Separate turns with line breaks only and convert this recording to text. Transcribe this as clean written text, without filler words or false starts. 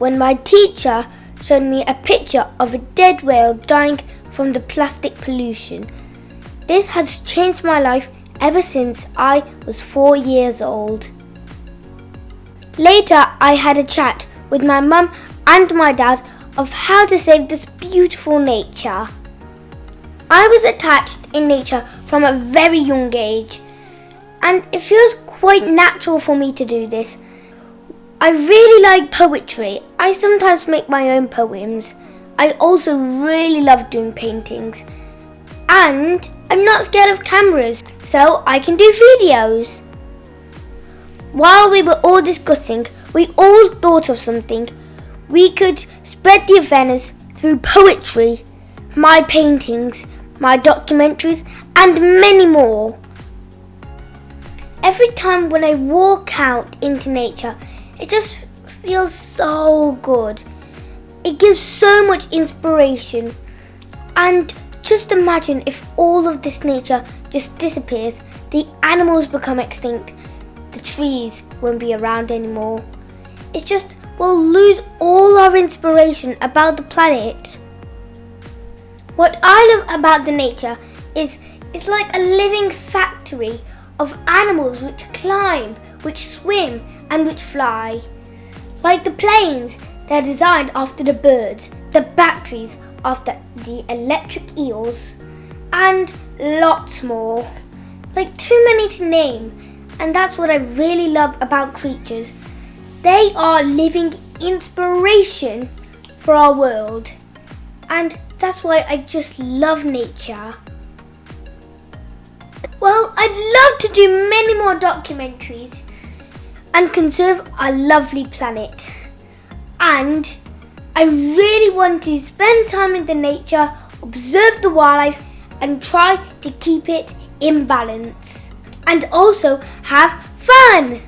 when my teacher showed me a picture of a dead whale dying from the plastic pollution. This has changed my life ever since I was 4 years old. Later, I had a chat with my mum and my dad of how to save this beautiful nature. I was attached in nature from a very young age, and it feels quite natural for me to do this. I really like poetry. I sometimes make my own poems. I also really love doing paintings. And I'm not scared of cameras, so I can do videos. While we were all discussing, we all thought of something. We could spread the awareness through poetry, my paintings, my documentaries, and many more. Every time when I walk out into nature, it just feels so good. It gives so much inspiration. And just imagine if all of this nature just disappears, the animals become extinct, the trees won't be around anymore. It's just we'll lose all our inspiration about the planet. What I love about the nature is it's like a living factory of animals which climb, which swim and which fly. Like the planes, they're designed after the birds, the batteries after the electric eels, and lots more. Like too many to name, and that's what I really love about creatures. They are living inspiration for our world, and that's why I just love nature. Well, I'd love to do many more documentaries and conserve our lovely planet. And I really want to spend time in the nature, observe the wildlife, and try to keep it in balance. And also have fun!